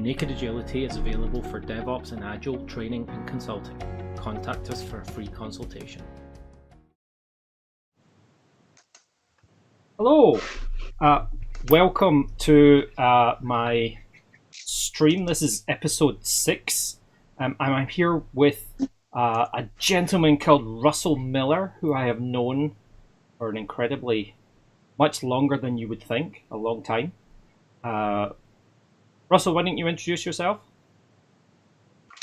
Naked Agility is available for DevOps and Agile training and consulting. Contact us for a free consultation. Hello, welcome to my stream. This is episode 6. I'm here with a gentleman called Russell Miller, who I have known for an incredibly much longer than you would think, a long time. Russell, why don't you introduce yourself?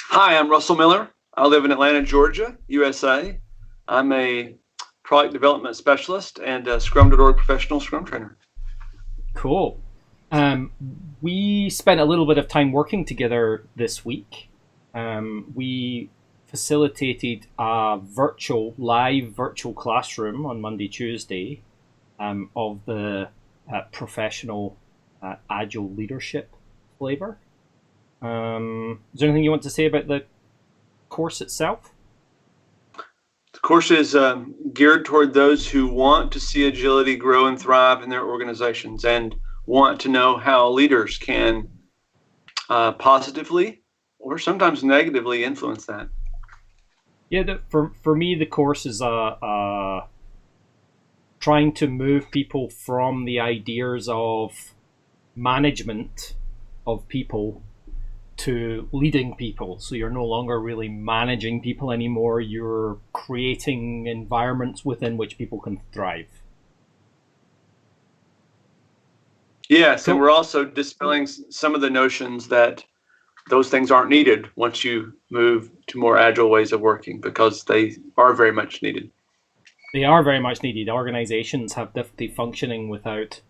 Hi, I'm Russell Miller. I live in Atlanta, Georgia, USA. I'm a product development specialist and a Scrum.org professional Scrum trainer. Cool. We spent a little bit of time working together this week. We facilitated a live virtual classroom on Monday, Tuesday of the Professional Agile Leadership flavor. Is there anything you want to say about the course itself? The course is geared toward those who want to see agility grow and thrive in their organizations and want to know how leaders can positively or sometimes negatively influence that. Yeah, for me, the course is trying to move people from the ideas of management of people to leading people. So you're no longer really managing people anymore. You're creating environments within which people can thrive. Yes, and we're also dispelling some of the notions that those things aren't needed once you move to more agile ways of working, because they are very much needed. They are very much needed. Organizations have difficulty functioning without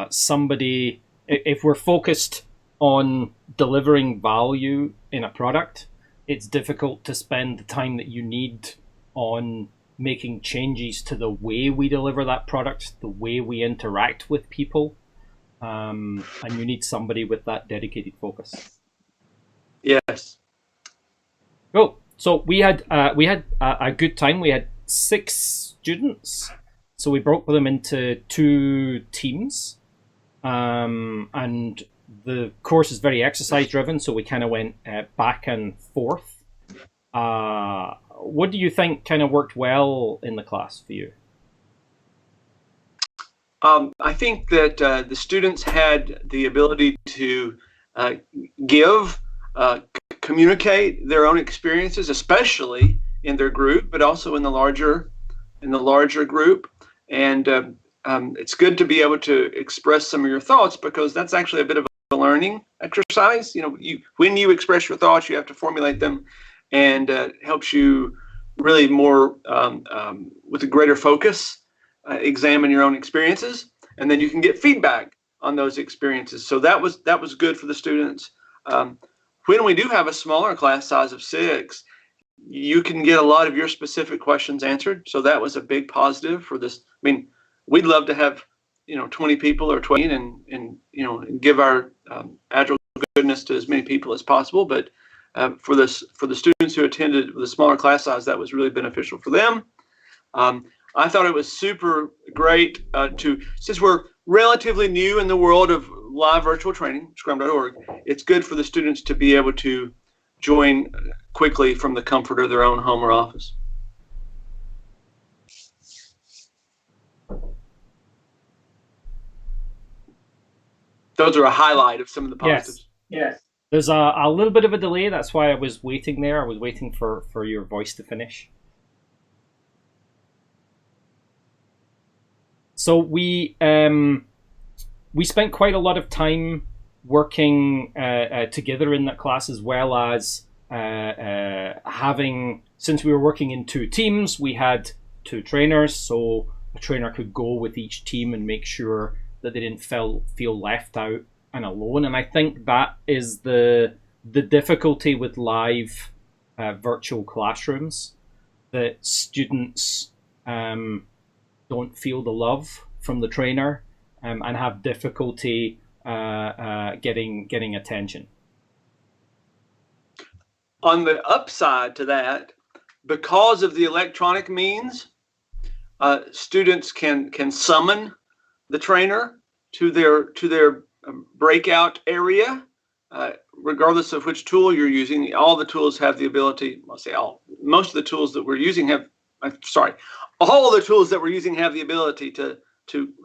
somebody. If we're focused on delivering value in a product, it's difficult to spend the time that you need on making changes to the way we deliver that product, the way we interact with people, and you need somebody with that dedicated focus. Yes. Cool. So we had a good time. We had 6 students, so we broke them into 2 teams, and the course is very exercise driven, so we kind of went back and forth. What do you think kind of worked well in the class for you? I think that the students had the ability to communicate their own experiences, especially in their group, but also in the larger group. And it's good to be able to express some of your thoughts, because that's actually a bit of a learning exercise. When you express your thoughts, you have to formulate them, and helps you really more with a greater focus examine your own experiences, and then you can get feedback on those experiences. So that was good for the students. When we do have a smaller class size of 6, you can get a lot of your specific questions answered. So that was a big positive for this. I mean, we'd love to have 20 people or 20 and give our agile goodness to as many people as possible. But for the students who attended with a smaller class size, that was really beneficial for them. I thought it was super great since we're relatively new in the world of live virtual training, Scrum.org, it's good for the students to be able to join quickly from the comfort of their own home or office. Those are a highlight of some of the positives. Yes. There's a little bit of a delay. That's why I was waiting there. I was waiting for your voice to finish. So we spent quite a lot of time working together in that class, as well as having, since we were working in 2 teams, we had 2 trainers, so a trainer could go with each team and make sure that they didn't feel left out and alone. And I think that is the difficulty with live virtual classrooms, that students don't feel the love from the trainer and have difficulty getting attention. On the upside to that, because of the electronic means, students can summon the trainer to their breakout area regardless of which tool you're using, all the tools have the ability, I'll say all, most of the tools that we're using have, all the tools that we're using have the ability to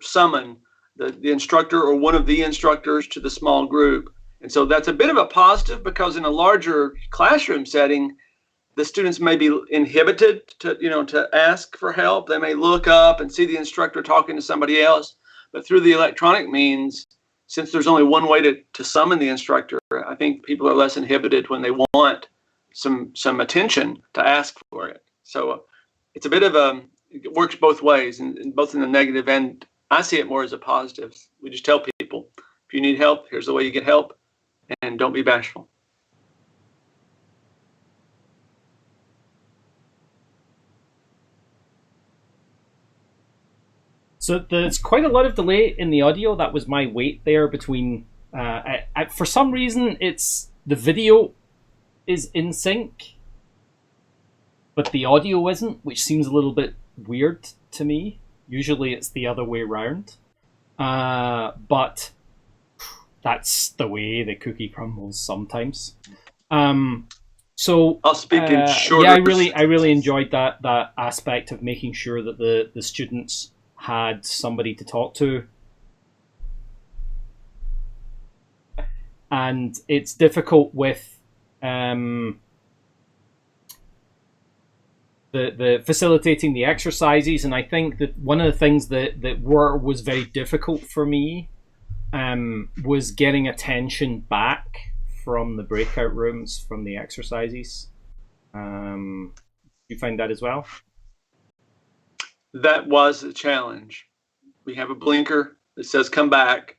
summon the instructor or one of the instructors to the small group. And so that's a bit of a positive, because in a larger classroom setting, the students may be inhibited to ask for help. They may look up and see the instructor talking to somebody else. But through the electronic means, since there's only one way to summon the instructor, I think people are less inhibited when they want some attention to ask for it. So it's a bit of it works both ways, and both in the negative, and I see it more as a positive. We just tell people, if you need help, here's the way you get help, and don't be bashful. So there's quite a lot of delay in the audio. That was my wait there between. For some reason, it's the video is in sync, but the audio isn't, which seems a little bit weird to me. Usually, it's the other way around. But that's the way the cookie crumbles sometimes. So I'll speak in short. Yeah, I really enjoyed that aspect of making sure that the students had somebody to talk to. And it's difficult with the facilitating the exercises, and I think that one of the things that was very difficult for me was getting attention back from the breakout rooms from the exercises. You find that as well? That was a challenge. We have a blinker that says come back,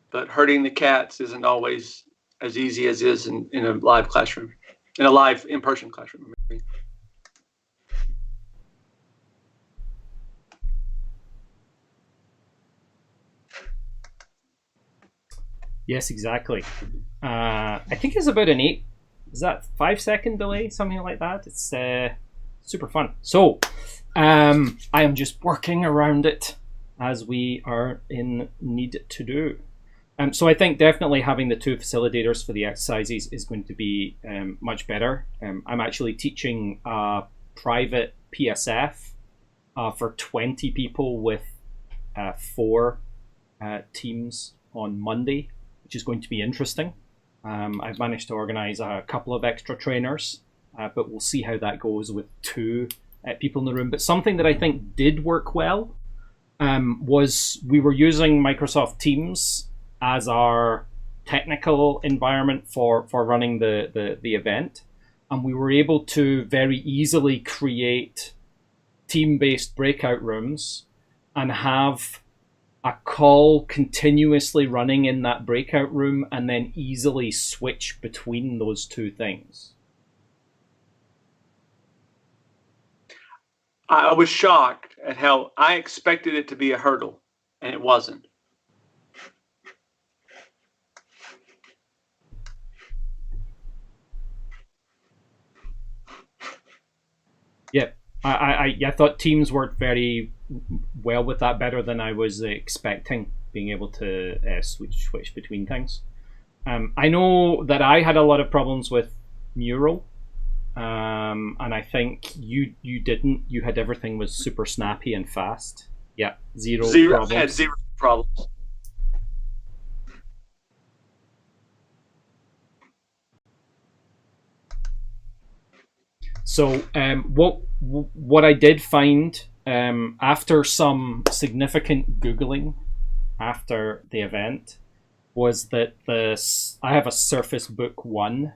but herding the cats isn't always as easy as is in a live classroom, in a live in-person classroom. Yes, exactly. I think it's about an 5-second delay, something like that. It's super fun. So I am just working around it as we are in need to do. So I think definitely having the two facilitators for the exercises is going to be much better. I'm actually teaching a private PSF for 20 people with 4 teams on Monday, which is going to be interesting. I've managed to organize a couple of extra trainers, but we'll see how that goes with 2 people in the room. But something that I think did work well was we were using Microsoft Teams as our technical environment for running the event. And we were able to very easily create team-based breakout rooms and have a call continuously running in that breakout room, and then easily switch between those 2 things. I was shocked at how I expected it to be a hurdle, and it wasn't. Yeah, I thought Teams worked very well with that, better than I was expecting, being able to switch between things. I know that I had a lot of problems with Mural, and I think you didn't. You had everything was super snappy and fast. Yeah, zero problems. I had 0 problems. So what I did find after some significant Googling after the event was that I have a Surface Book 1,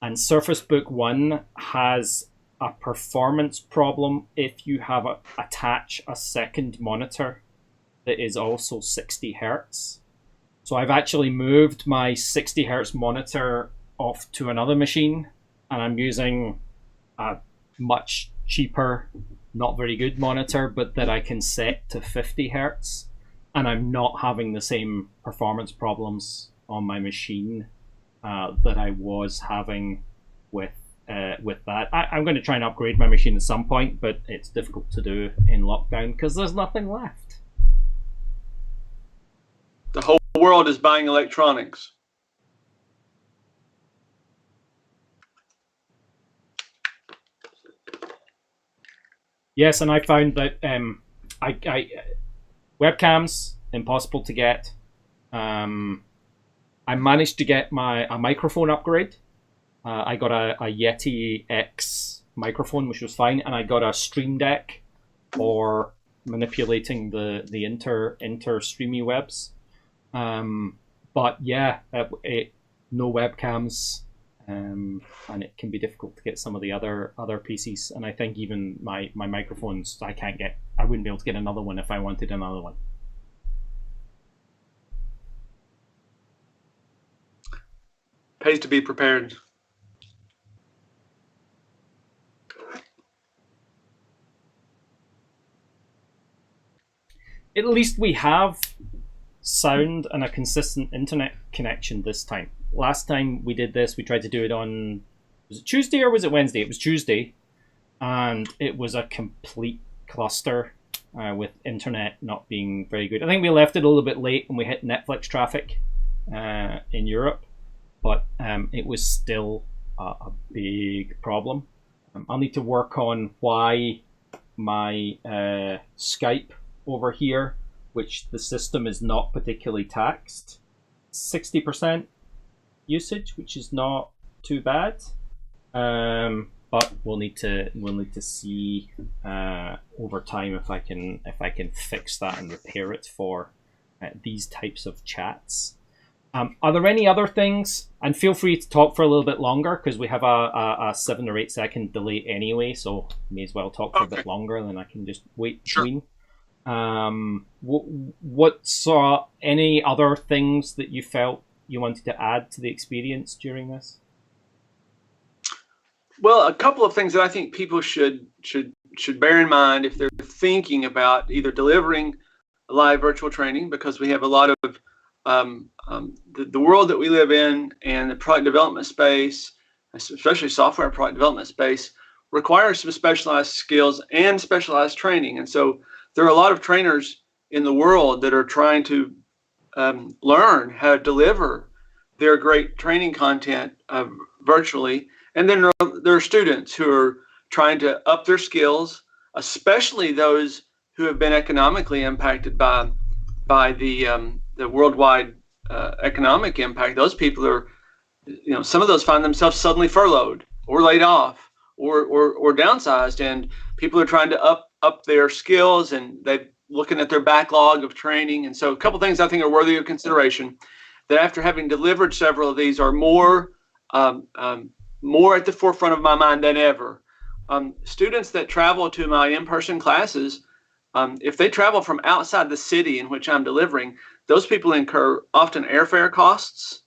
and Surface Book 1 has a performance problem if you have attach a second monitor that is also 60 hertz. So I've actually moved my 60 hertz monitor off to another machine, and I'm using a much cheaper, not very good monitor, but that I can set to 50 hertz, and I'm not having the same performance problems on my machine that I was having with that. I'm going to try and upgrade my machine at some point, but it's difficult to do in lockdown because there's nothing left. The whole world is buying electronics. Yes, and I found that I webcams impossible to get. I managed to get a microphone upgrade. I got a Yeti X microphone, which was fine, and I got a Stream Deck for manipulating the inter streamy webs. But yeah, no webcams, and it can be difficult to get some of the other PCs. And I think even my microphones, I wouldn't be able to get another one if I wanted another one. Pays to be prepared. At least we have sound and a consistent internet connection this time. Last time we did this, we tried to do it on, was it Tuesday or was it Wednesday? It was Tuesday, and it was a complete cluster with internet not being very good. I think we left it a little bit late and we hit Netflix traffic in Europe, but it was still a big problem. I'll need to work on why my Skype over here, which the system is not particularly taxed, 60% usage, which is not too bad. But we'll need to see over time if I can fix that and repair it for these types of chats. Are there any other things? And feel free to talk for a little bit longer because we have a 7 or 8 second delay anyway, so may as well talk for a bit longer, then I can just wait between. What's any other things that you felt you wanted to add to the experience during this? Well, a couple of things that I think people should bear in mind if they're thinking about either delivering live virtual training, because we have a lot of the world that we live in and the product development space, especially software product development space, requires some specialized skills and specialized training. And so there are a lot of trainers in the world that are trying to learn how to deliver their great training content virtually. And then there are students who are trying to up their skills, especially those who have been economically impacted by the worldwide economic impact. Those people are, some of those find themselves suddenly furloughed or laid off or downsized, and people are trying to up their skills, and they're looking at their backlog of training. And so a couple things I think are worthy of consideration, that after having delivered several of these are more at the forefront of my mind than ever. Students that travel to my in-person classes, if they travel from outside the city in which I'm delivering, those people incur often airfare costs,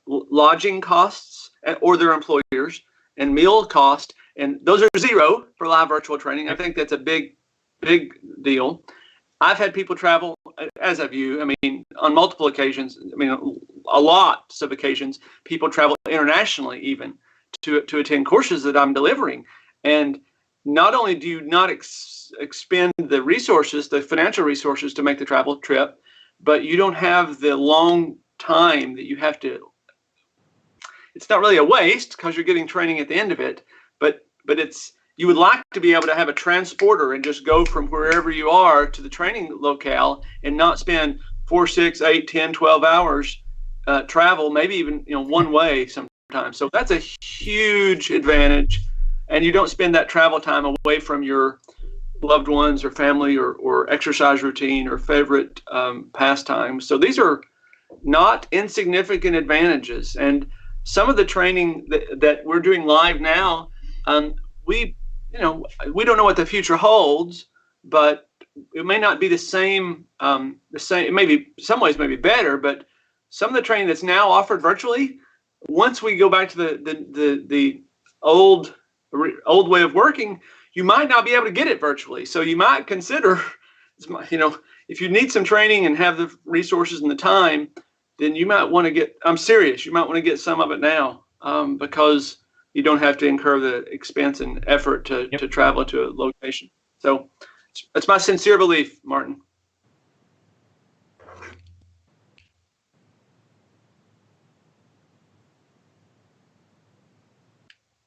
lodging costs, or their employers, and meal cost, and those are zero for live virtual training. I think that's a big deal. I've had people travel, as have you. I mean, on multiple occasions. I mean, a lot of occasions, people travel internationally even to attend courses that I'm delivering. And not only do you not expend the resources, the financial resources to make the travel trip, but you don't have the long time that you have to. It's not really a waste because you're getting training at the end of it, but you would like to be able to have a transporter and just go from wherever you are to the training locale and not spend 4, 6, 8, 10, 12 hours travel, maybe even one way sometimes. So that's a huge advantage, and you don't spend that travel time away from your loved ones or family or exercise routine or favorite pastimes. So these are not insignificant advantages. And some of the training that we're doing live now, we don't know what the future holds, but it may not be the same. It may be some ways maybe better, but some of the training that's now offered virtually, once we go back to the old way of working, you might not be able to get it virtually. So you might consider, if you need some training and have the resources and the time, then you might want to get. I'm serious. You might want to get some of it now because you don't have to incur the expense and effort to travel to a location. So that's my sincere belief, Martin.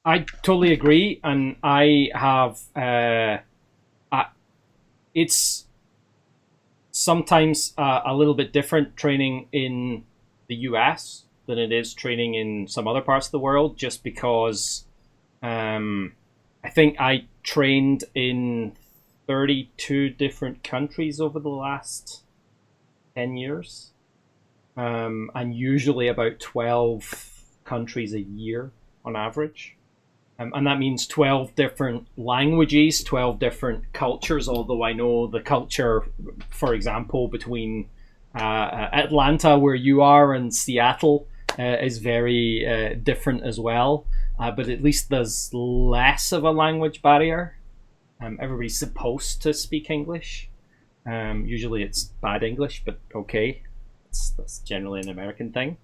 I totally agree, and I have it's sometimes a little bit different training in the US than it is training in some other parts of the world, just because I think I trained in 32 different countries over the last 10 years, and usually about 12 countries a year on average. And that means 12 different languages, 12 different cultures, although I know the culture, for example, between Atlanta, where you are, and Seattle is very different as well. But at least there's less of a language barrier. Everybody's supposed to speak English. Usually it's bad English, but okay. That's generally an American thing.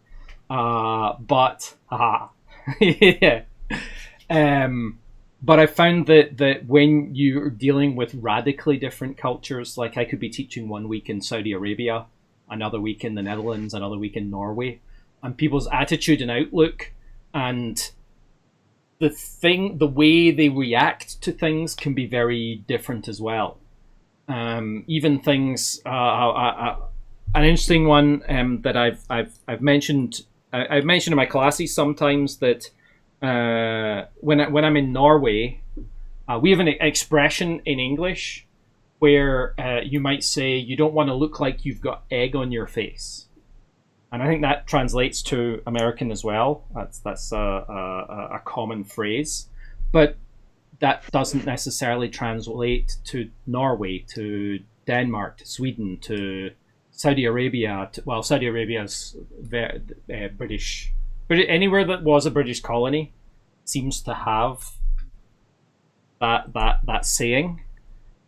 But yeah. But I found that when you're dealing with radically different cultures, like I could be teaching 1 week in Saudi Arabia, another week in the Netherlands, another week in Norway, and people's attitude and outlook and the way they react to things can be very different as well. Even things, an interesting one that I've mentioned in my classes sometimes, that when I'm in Norway, we have an expression in English where you might say you don't want to look like you've got egg on your face, and I think that translates to American as well. That's a common phrase, but that doesn't necessarily translate to Norway, to Denmark, to Sweden, to Saudi Arabia. Saudi Arabia is very, British. But anywhere that was a British colony seems to have that saying.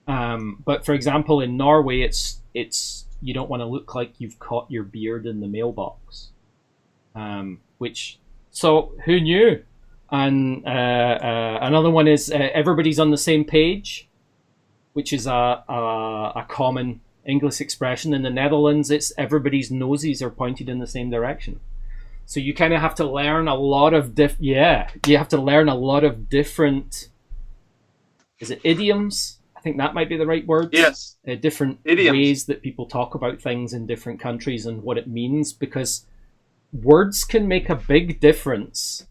But for example, in Norway, it's you don't want to look like you've caught your beard in the mailbox. So who knew? And another one is everybody's on the same page, which is a common English expression. In the Netherlands, it's everybody's noses are pointed in the same direction. So you kind of have to learn a lot of you have to learn a lot of different, is it idioms? I think that might be the right word. Yes. Different idioms. Ways that people talk about things in different countries and what it means, because words can make a big difference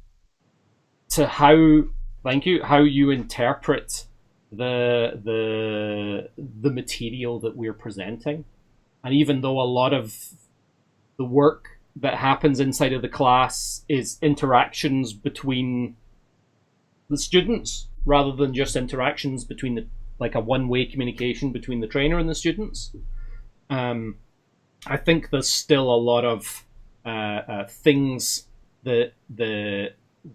to how you interpret the material that we're presenting. And even though a lot of the work that happens inside of the class is interactions between the students rather than just interactions between like a one-way communication between the trainer and the students, I think there's still a lot of things that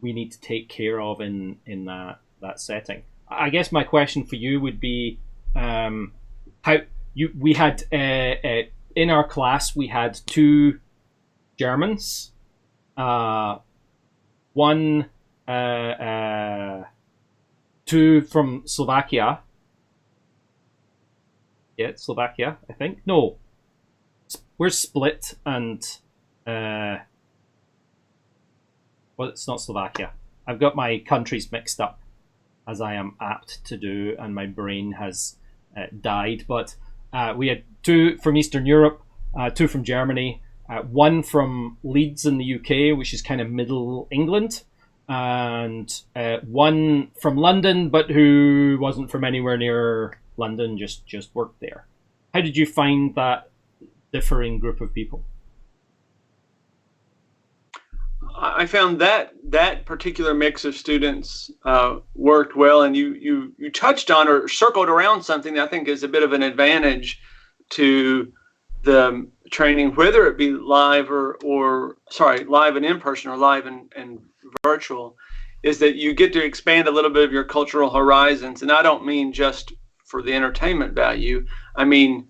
we need to take care of in that setting. I guess my question for you would be, we had in our class we had 2 Germans, one 2 from Slovakia. Yeah, Slovakia, I think. No, we're split, and it's not Slovakia. I've got my countries mixed up, as I am apt to do, and my brain has died. But we had 2 from Eastern Europe, 2 from Germany, 1 from Leeds in the UK, which is kind of middle England, and 1 from London, but who wasn't from anywhere near London, just worked there. How did you find that differing group of people? I found that particular mix of students worked well, and you touched on or circled around something that I think is a bit of an advantage to the training, whether it be live live and in person, or live and virtual, is that you get to expand a little bit of your cultural horizons. And I don't mean just for the entertainment value. I mean,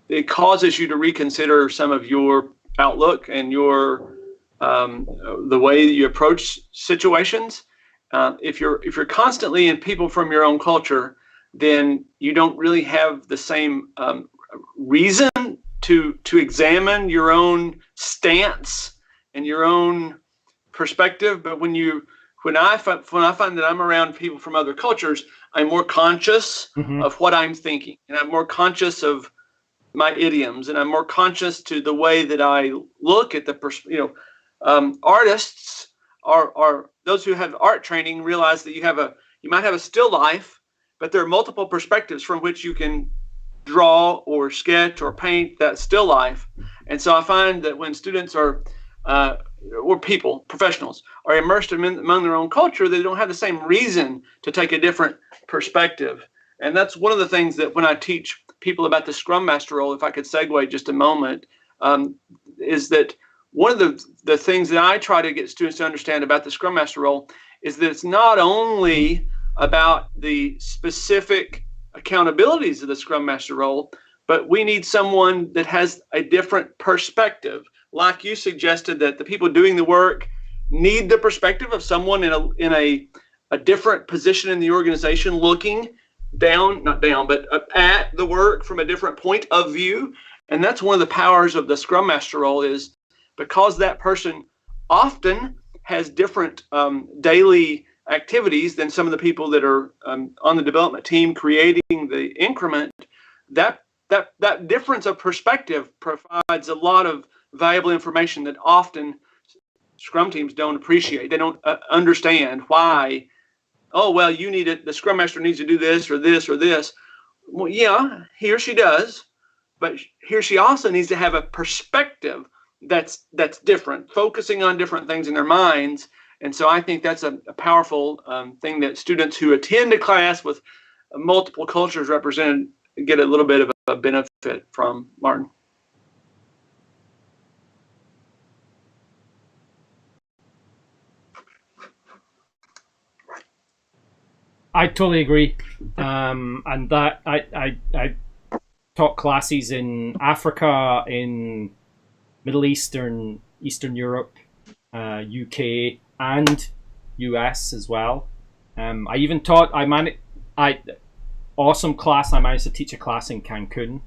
it causes you to reconsider some of your outlook and your the way that you approach situations. If you're constantly in people from your own culture, then you don't really have the same reason to examine your own stance and your own perspective. But when when I find that I'm around people from other cultures, I'm more conscious of what I'm thinking, and I'm more conscious of my idioms, and I'm more conscious to the way that I look at the artists are those who have art training realize that you might have a still life, but there are multiple perspectives from which you can draw or sketch or paint that still life. And so I find that when students or people, professionals, are immersed among their own culture, they don't have the same reason to take a different perspective. And that's one of the things that when I teach people about the Scrum Master role, if I could segue just a moment, is that one of the things that I try to get students to understand about the Scrum Master role is that it's not only about the specific accountabilities of the Scrum Master role, but we need someone that has a different perspective. Like you suggested, that the people doing the work need the perspective of someone in a different position in the organization, looking not down, but at the work from a different point of view. And that's one of the powers of the Scrum Master role, is because that person often has different daily activities than some of the people that are on the development team creating the increment. That difference of perspective provides a lot of valuable information that often Scrum teams don't appreciate. They don't understand why. Oh, well, the Scrum Master needs to do this or this or this. Well, yeah, he or she does, but he or she also needs to have a perspective that's different, focusing on different things in their minds. And so I think that's a powerful thing that students who attend a class with multiple cultures represented get a little bit of a benefit from, Martin. I totally agree. And that I taught classes in Africa, in Middle Eastern, Eastern Europe, UK, and US as well. I even taught. Awesome class. I managed to teach a class in Cancun.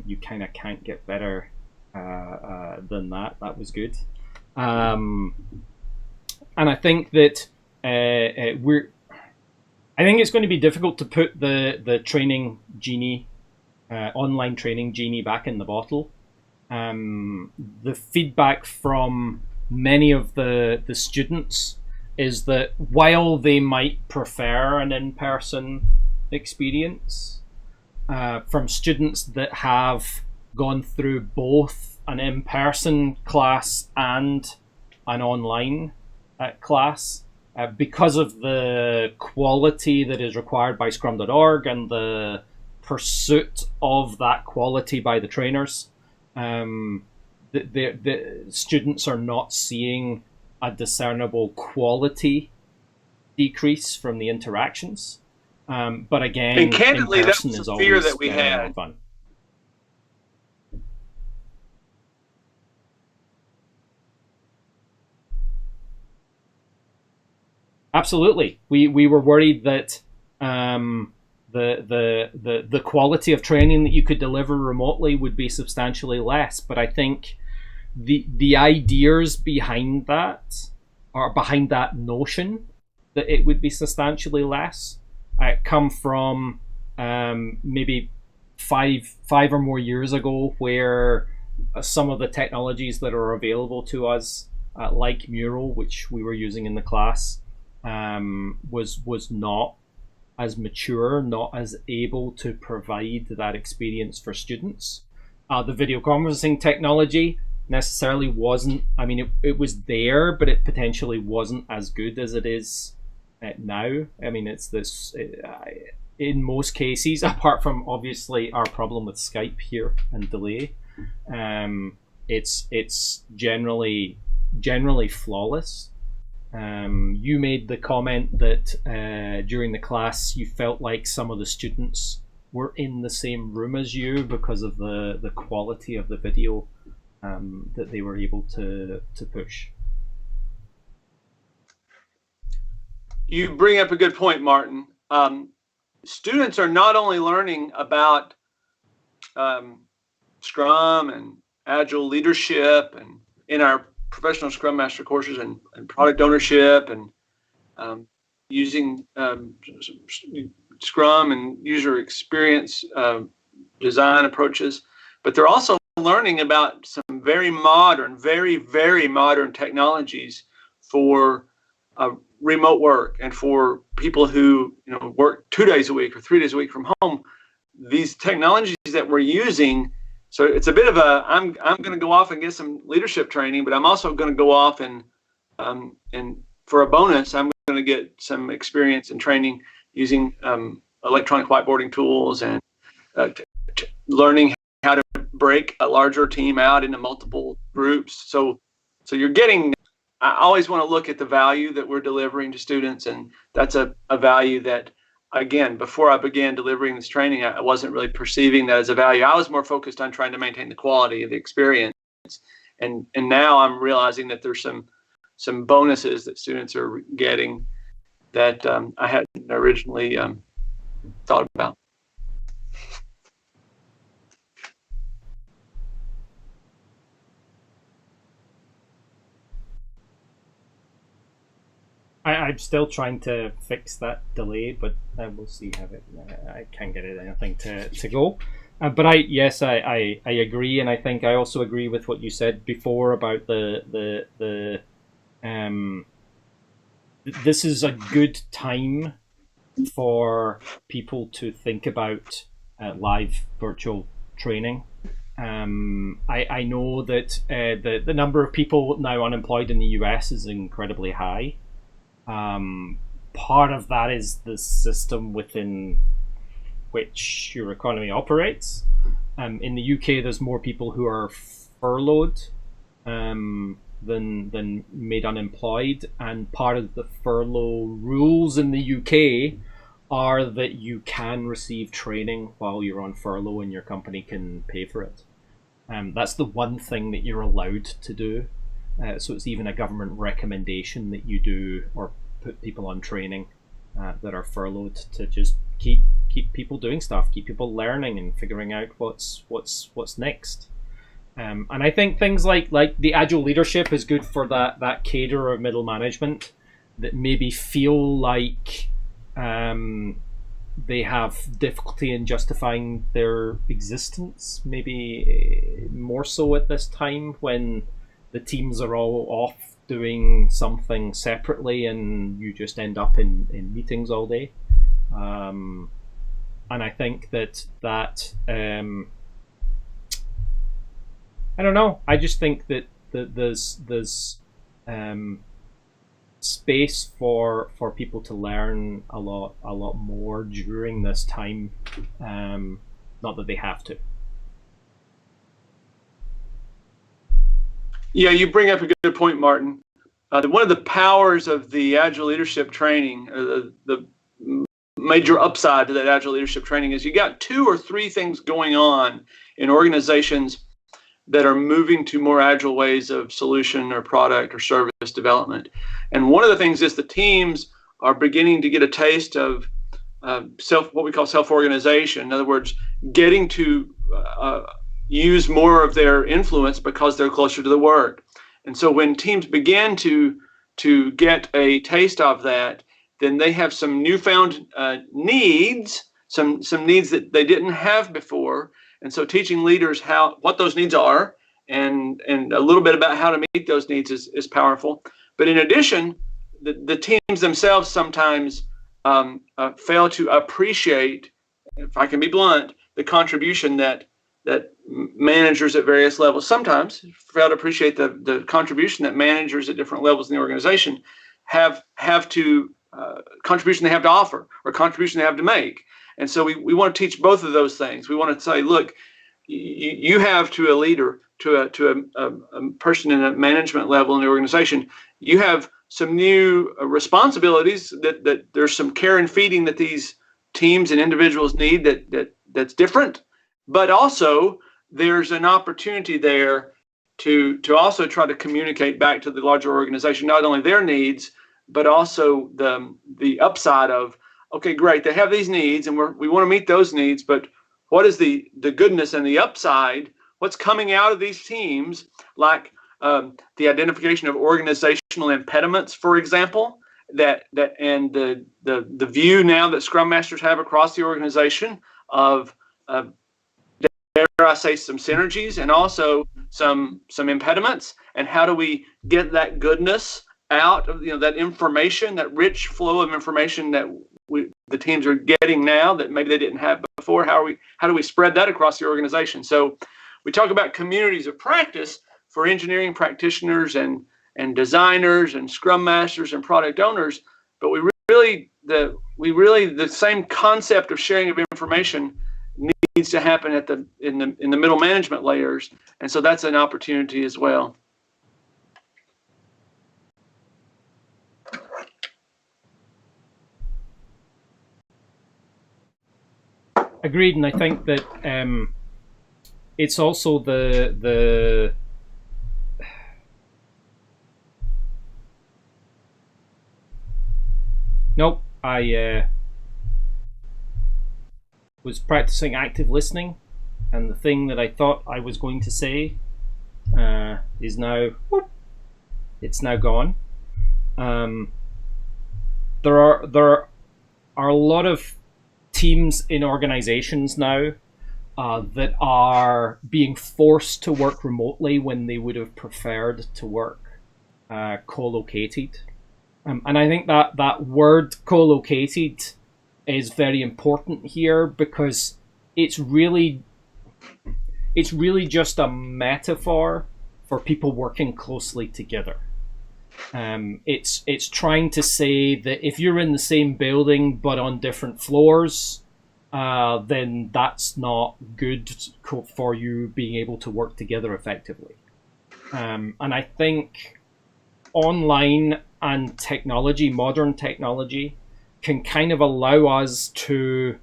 You kind of can't get better than that. That was good. And I think that I think it's going to be difficult to put the training genie, online training genie, back in the bottle. The feedback from many of the students is that while they might prefer an in-person experience, from students that have gone through both an in-person class and an online class, because of the quality that is required by Scrum.org and the pursuit of that quality by the trainers, the students are not seeing a discernible quality decrease from the interactions. But again, and candidly, that was is a fear always that we had. Fun. Absolutely, we were worried that the quality of training that you could deliver remotely would be substantially less. But I think the ideas behind that, or behind that notion that it would be substantially less, come from maybe five or more years ago, where some of the technologies that are available to us, like Mural, which we were using in the class, was not as mature, not as able to provide that experience for students. The video conferencing technology necessarily wasn't, I mean, it was there, but it potentially wasn't as good as it is now. I mean, it's this, in most cases, apart from obviously our problem with Skype here and delay, it's generally flawless. You made the comment that during the class you felt like some of the students were in the same room as you because of the quality of the video that they were able to push. You bring up a good point, Martin. Students are not only learning about Scrum and Agile leadership, and in our professional Scrum Master courses, and product ownership, and using Scrum and user experience design approaches, but they're also learning about some very modern, very modern technologies for remote work and for people who work 2 days a week or 3 days a week from home. These technologies that we're using, so it's a bit of a I'm going to go off and get some leadership training, but I'm also going to go off and for a bonus, I'm going to get some experience and training using electronic whiteboarding tools and learning how to break a larger team out into multiple groups. So you're getting, I always want to look at the value that we're delivering to students, and that's a value that, again, before I began delivering this training, I wasn't really perceiving that as a value. I was more focused on trying to maintain the quality of the experience, and now I'm realizing that there's some bonuses that students are getting that I hadn't originally thought about. I'm still trying to fix that delay, but we'll see how it. I can't get it anything to go. But I agree, and I think I also agree with what you said before about the this is a good time for people to think about live virtual training. I know that the number of people now unemployed in the US is incredibly high. Part of that is the system within which your economy operates. In the UK, there's more people who are furloughed than made unemployed, and part of the furlough rules in the UK are that you can receive training while you're on furlough and your company can pay for it. That's the one thing that you're allowed to do. So it's even a government recommendation that you do or put people on training that are furloughed to just keep people doing stuff, keep people learning and figuring out what's next. And I think things like the Agile leadership is good for that cadre of middle management that maybe feel like they have difficulty in justifying their existence, maybe more so at this time when the teams are all off doing something separately and you just end up in meetings all day. And I think that I don't know. I just think that there's space for people to learn a lot more during this time. Not that they have to. Yeah, you bring up a good point, Martin. One of the powers of the Agile leadership training, the major upside to that Agile leadership training, is you got 2 or 3 things going on in organizations that are moving to more agile ways of solution or product or service development. And one of the things is the teams are beginning to get a taste of what we call self-organization. In other words, getting to use more of their influence because they're closer to the work. And so when teams begin to get a taste of that, then they have some newfound needs, some needs that they didn't have before. And so teaching leaders what those needs are and a little bit about how to meet those needs is powerful. But in addition, the teams themselves sometimes fail to appreciate, if I can be blunt, the contribution that managers at various levels sometimes fail to appreciate the contribution that managers at different levels in the organization have to contribution they have to offer or contribution they have to make. And so we want to teach both of those things. We want to say, look, you have to a leader, to a person in a management level in the organization, you have some new responsibilities that there's some care and feeding that these teams and individuals need that's different. But also there's an opportunity there to also try to communicate back to the larger organization, not only their needs, but also the upside of, okay, great, they have these needs and we want to meet those needs, but what is the goodness and the upside? What's coming out of these teams, like the identification of organizational impediments, for example, and the view now that Scrum Masters have across the organization of dare I say some synergies and also some impediments, and how do we get that goodness out of that information, that rich flow of information that the teams are getting now that maybe they didn't have before. How do we spread that across the organization? So we talk about communities of practice for engineering practitioners and designers and Scrum Masters and product owners, but the same concept of sharing of information needs to happen in the middle management layers, and so that's an opportunity as well. Agreed, and I think that it's also the nope. I was practicing active listening, and the thing that I thought I was going to say is now it's now gone. There are a lot of teams in organizations now that are being forced to work remotely when they would have preferred to work co-located. And I think that word co-located is very important here, because it's really just a metaphor for people working closely together. It's trying to say that if you're in the same building but on different floors, then that's not good for you being able to work together effectively. And I think online and technology, modern technology, can kind of allow us to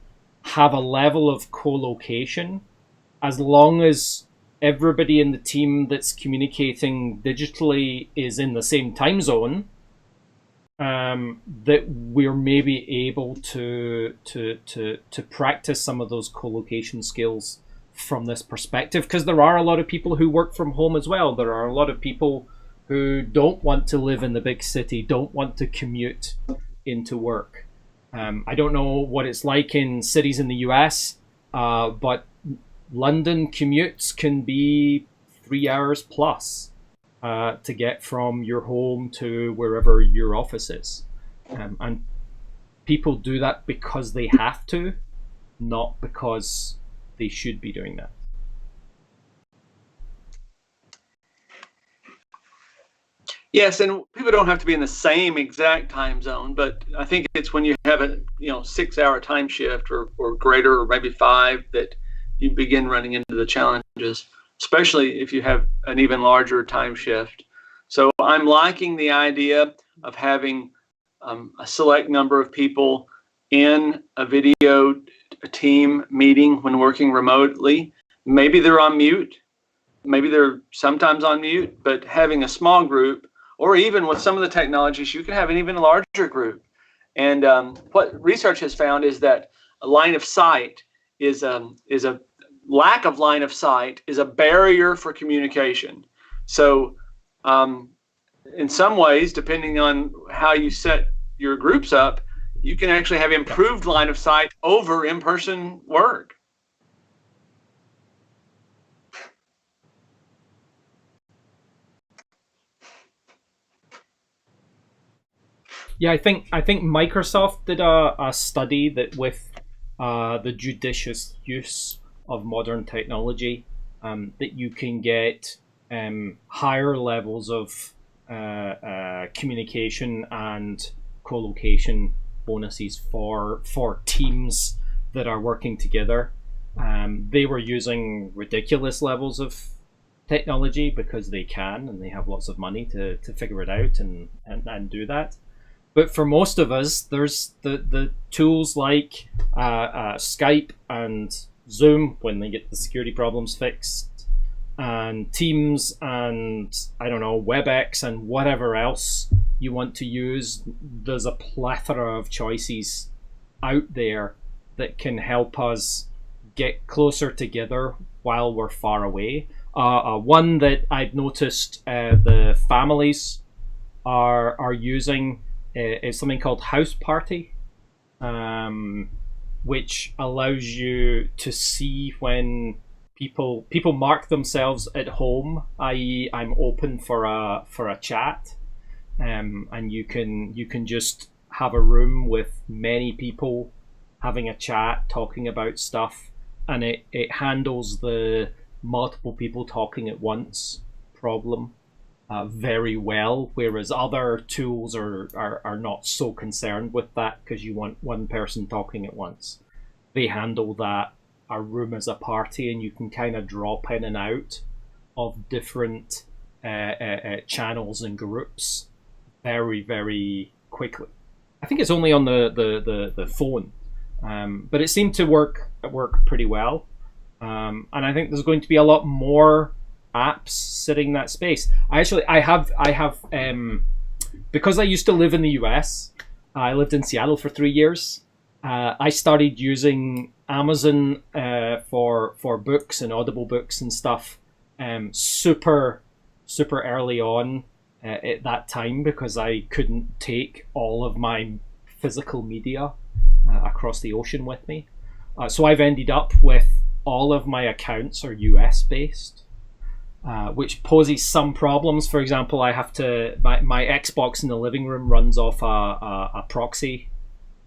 have a level of co-location as long as everybody in the team that's communicating digitally is in the same time zone, that we're maybe able to practice some of those co-location skills from this perspective, because there are a lot of people who work from home as well. There are a lot of people who don't want to live in the big city, don't want to commute into work. I don't know what it's like in cities in the US, but London commutes can be 3 hours plus to get from your home to wherever your office is. And people do that because they have to, not because they should be doing that. Yes, and people don't have to be in the same exact time zone, but I think it's when you have a 6-hour time shift or greater, or maybe 5, that you begin running into the challenges, especially if you have an even larger time shift. So I'm liking the idea of having a select number of people in a video team meeting when working remotely. Maybe they're on mute, maybe they're sometimes on mute, but having a small group, or even with some of the technologies, you can have an even larger group. And what research has found is that a line of sight is a lack of line of sight is a barrier for communication. So in some ways, depending on how you set your groups up, you can actually have improved line of sight over in-person work. Yeah, I think Microsoft did a study that with the judicious use of modern technology, that you can get higher levels of communication and co-location bonuses for teams that are working together. They were using ridiculous levels of technology because they can, and they have lots of money to figure it out and do that. But for most of us, there's the tools like Skype and Zoom when they get the security problems fixed, and Teams and WebEx and whatever else you want to use. There's a plethora of choices out there that can help us get closer together while we're far away. One that I've noticed the families are using is something called House Party, which allows you to see when people mark themselves at home, i.e., I'm open for a chat, and you can just have a room with many people having a chat, talking about stuff, and it handles the multiple people talking at once problem very well, whereas other tools are not so concerned with that because you want one person talking at once. They handle that a room as a party, and you can kind of drop in and out of different channels and groups very, very quickly. I think it's only on the phone, but it seemed to work pretty well. And I think there's going to be a lot more apps sitting in that space. I have because I used to live in the US. I lived in Seattle for 3 years. I started using Amazon for books and Audible books and stuff super early on at that time, because I couldn't take all of my physical media across the ocean with me. So I've ended up with all of my accounts are US based, which poses some problems. For example, I have to my Xbox in the living room runs off a proxy,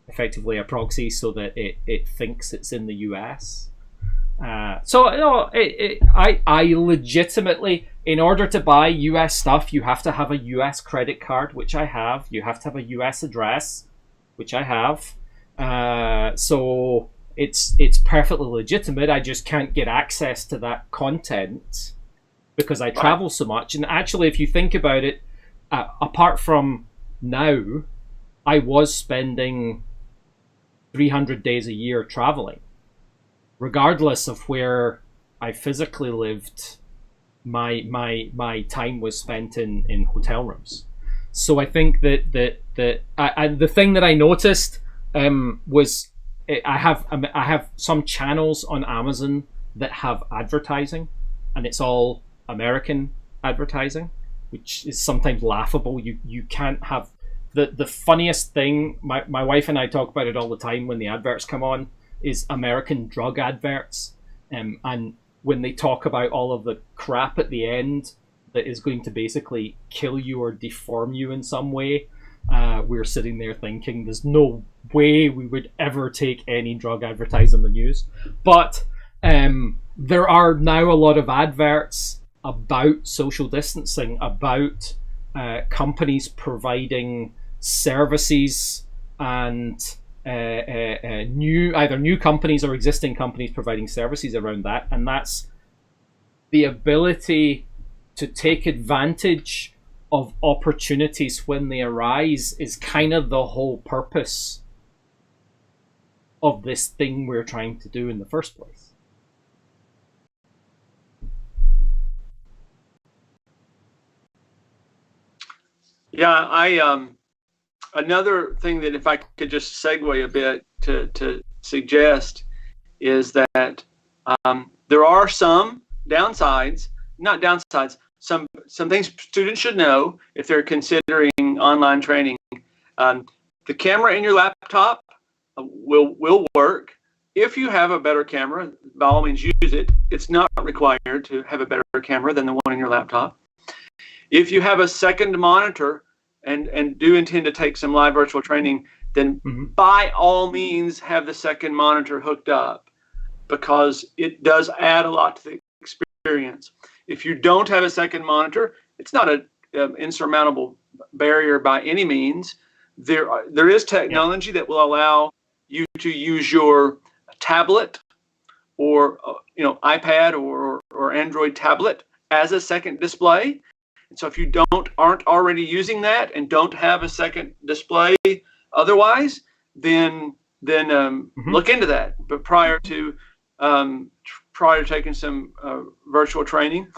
effectively a proxy, so that it thinks it's in the US. So no, I legitimately, in order to buy US stuff, you have to have a US credit card, which I have. You have to have a US address, which I have. So it's perfectly legitimate. I just can't get access to that content because I travel so much. And actually, if you think about it, apart from now, I was spending 300 days a year traveling. Regardless of where I physically lived, my time was spent in hotel rooms. So I think that the thing that I noticed was I have some channels on Amazon that have advertising, and it's all American advertising, which is sometimes laughable. You can't have the funniest thing. My wife and I talk about it all the time when the adverts come on, is American drug adverts, and when they talk about all of the crap at the end that is going to basically kill you or deform you in some way, we're sitting there thinking there's no way we would ever take any drug advertise on the news. But there are now a lot of adverts about social distancing, about companies providing services, and either new companies or existing companies providing services around that. And that's the ability to take advantage of opportunities when they arise is kind of the whole purpose of this thing we're trying to do in the first place. Yeah, another thing that, if I could just segue a bit to suggest, is that there are some downsides, not downsides, some things students should know if they're considering online training. The camera in your laptop will work. If you have a better camera, by all means use it. It's not required to have a better camera than the one in your laptop. If you have a second monitor and do intend to take some live virtual training, then by all means have the second monitor hooked up, because it does add a lot to the experience. If you don't have a second monitor, it's not an insurmountable barrier by any means. There is technology that will allow you to use your tablet or iPad or Android tablet as a second display. And so if you aren't already using that and don't have a second display otherwise, then look into that. But prior to taking some virtual training,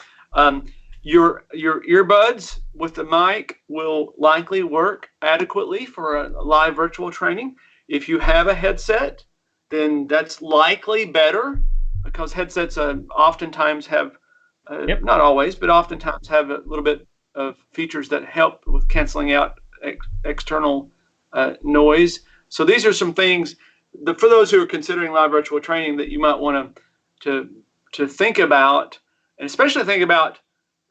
your earbuds with the mic will likely work adequately for a live virtual training. If you have a headset, then that's likely better, because headsets oftentimes have, not always, but oftentimes have a little bit of features that help with canceling out external noise. So these are some things for those who are considering live virtual training that you might want to think about, and especially think about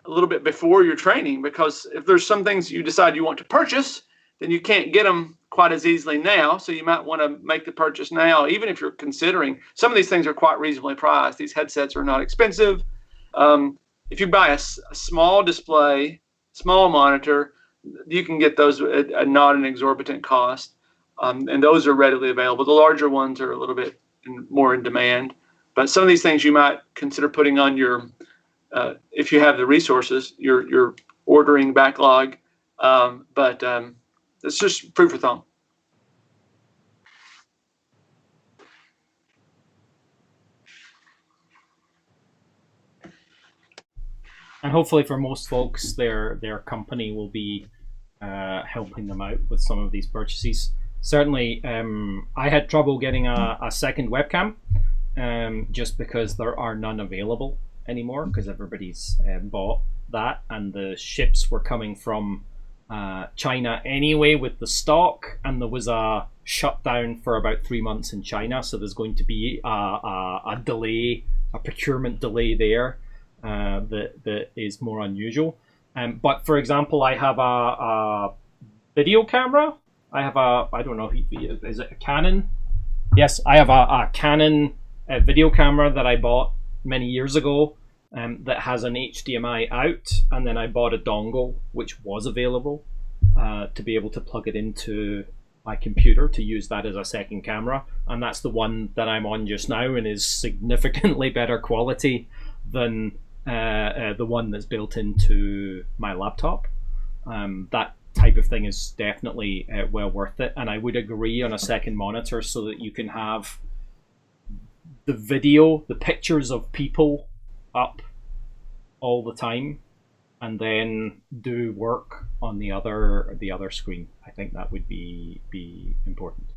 a little bit before your training, because if there's some things you decide you want to purchase, then you can't get them quite as easily now. So you might want to make the purchase now, even if you're considering. Some of these things are quite reasonably priced. These headsets are not expensive. If you buy a small display, small monitor, you can get those at not an exorbitant cost, and those are readily available. The larger ones are a little bit more in demand, but some of these things you might consider putting on your, if you have the resources, your ordering backlog. But it's just food for thought. And hopefully for most folks, their company will be helping them out with some of these purchases. Certainly, I had trouble getting a second webcam just because there are none available anymore, because everybody's bought that, and the ships were coming from China anyway with the stock, and there was a shutdown for about 3 months in China, so there's going to be a delay, a procurement delay there. That is more unusual. But for example, I have a video camera. I have I don't know, is it a Canon? Yes, I have a Canon video camera that I bought many years ago that has an HDMI out, and then I bought a dongle which was available to be able to plug it into my computer to use that as a second camera, and that's the one that I'm on just now, and is significantly better quality than the one that's built into my laptop. That type of thing is definitely well worth it, and I would agree on a second monitor so that you can have the video, the pictures of people up all the time, and then do work on the other screen. I think that would be important.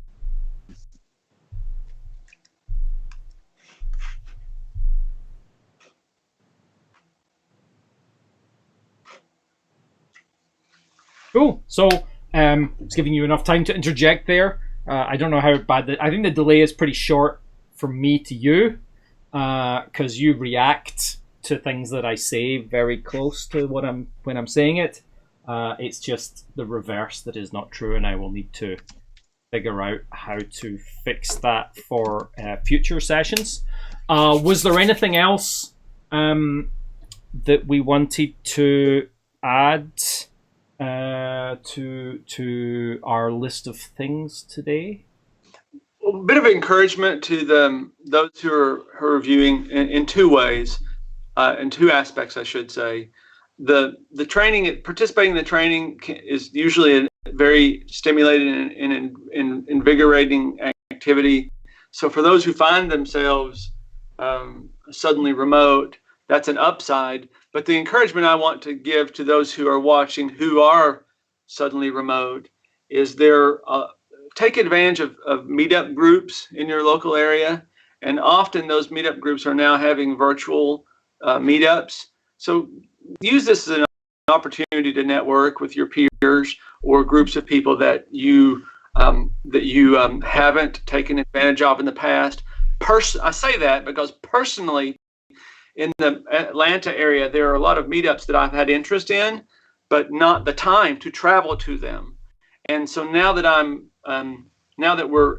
Cool. So it's giving you enough time to interject there. I don't know how bad I think the delay is pretty short from me to you, because you react to things that I say very close to when I'm saying it. It's just the reverse that is not true, and I will need to figure out how to fix that for future sessions. Was there anything else that we wanted to add to our list of things today? A bit of encouragement to those who are viewing in two ways, in two aspects, I should say. The training, participating in the training is usually a very stimulating and invigorating activity. So for those who find themselves suddenly remote, that's an upside. But the encouragement I want to give to those who are watching who are suddenly remote is take advantage of meetup groups in your local area. And often those meetup groups are now having virtual meetups. So use this as an opportunity to network with your peers or groups of people that you haven't taken advantage of in the past. I say that because personally, in the Atlanta area, there are a lot of meetups that I've had interest in, but not the time to travel to them. And so now that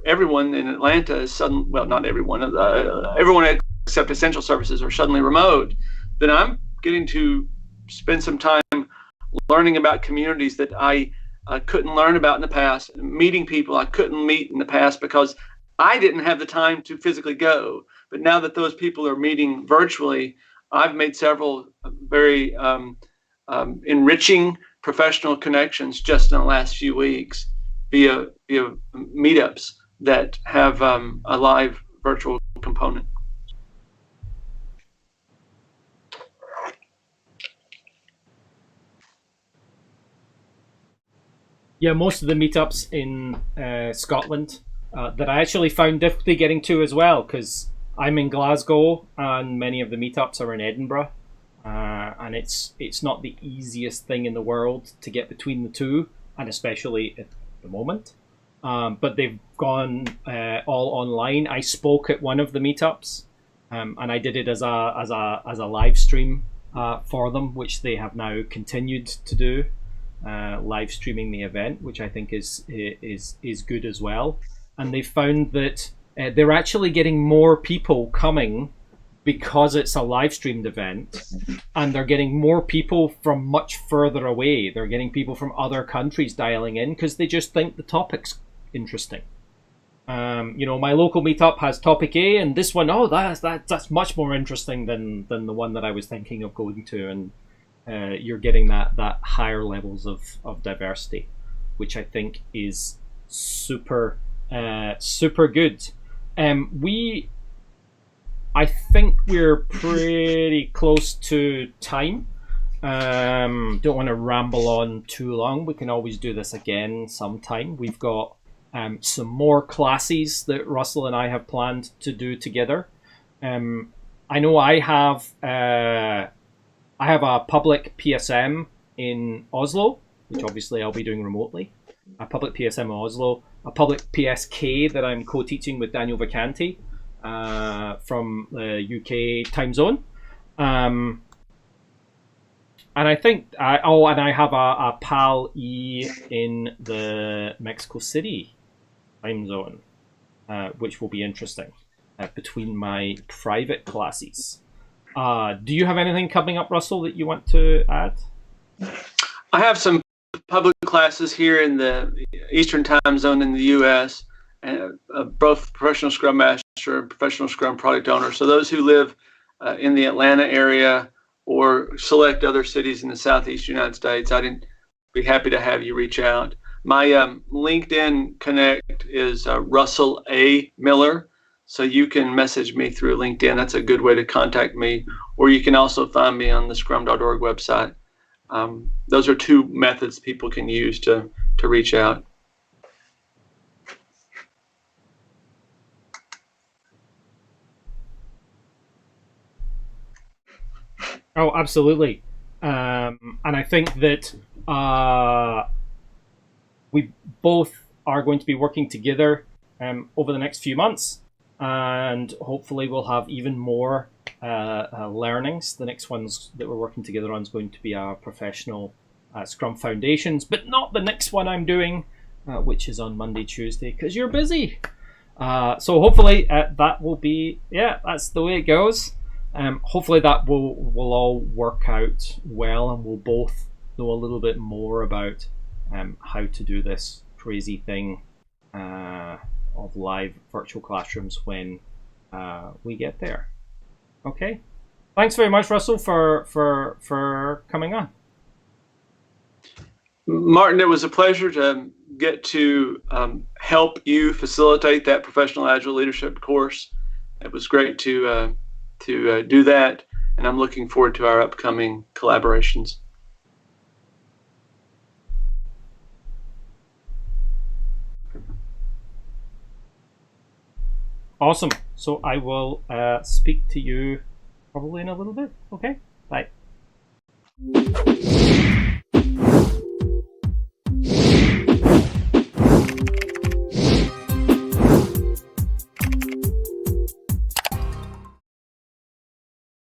everyone in Atlanta is not everyone, everyone except essential services are suddenly remote, then I'm getting to spend some time learning about communities that I couldn't learn about in the past, meeting people I couldn't meet in the past because I didn't have the time to physically go. But now that those people are meeting virtually, I've made several very enriching professional connections just in the last few weeks via meetups that have a live virtual component. Yeah, most of the meetups in Scotland that I actually found difficulty getting to as well, because I'm in Glasgow and many of the meetups are in Edinburgh, and it's not the easiest thing in the world to get between the two, and especially at the moment. but they've gone all online. I spoke at one of the meetups, and I did it as a live stream for them, which they have now continued to do, live streaming the event, which I think is good as well. And they found that they're actually getting more people coming because it's a live streamed event, and they're getting more people from much further away. They're getting people from other countries dialing in because they just think the topic's interesting. My local meetup has topic A, and this one, that's much more interesting than the one that I was thinking of going to. And you're getting that higher levels of diversity, which I think is super good. I think we're pretty close to time. Don't want to ramble on too long. We can always do this again sometime. We've got some more classes that Russell and I have planned to do together. I know I have a public PSM in Oslo, which obviously I'll be doing remotely. A public PSM in Oslo, a public PSK that I'm co-teaching with Daniel Vacanti from the UK time zone. And I think, and I have a PAL E in the Mexico City time zone, which will be interesting between my private classes. Do you have anything coming up, Russell, that you want to add? I have some public classes here in the Eastern time zone in the US, and both professional Scrum Master and professional Scrum product owner. So those who live in the Atlanta area or select other cities in the Southeast United States, I'd be happy to have you reach out. My LinkedIn connect is Russell A. Miller. So you can message me through LinkedIn. That's a good way to contact me. Or you can also find me on the scrum.org website. Those are two methods people can use to reach out. Oh, absolutely. And I think that we both are going to be working together over the next few months, and hopefully we'll have even more learnings. The next ones that we're working together on is going to be our professional Scrum Foundations, but not the next one I'm doing, which is on Monday, Tuesday, because you're busy. So hopefully that will be, that's the way it goes. Hopefully that will all work out well, and we'll both know a little bit more about how to do this crazy thing of live virtual classrooms when we get there. Okay. Thanks very much, Russell, for coming on. Martin, it was a pleasure to get to help you facilitate that Professional Agile Leadership course. It was great to do that, and I'm looking forward to our upcoming collaborations. Awesome. So I will speak to you probably in a little bit. Okay. Bye.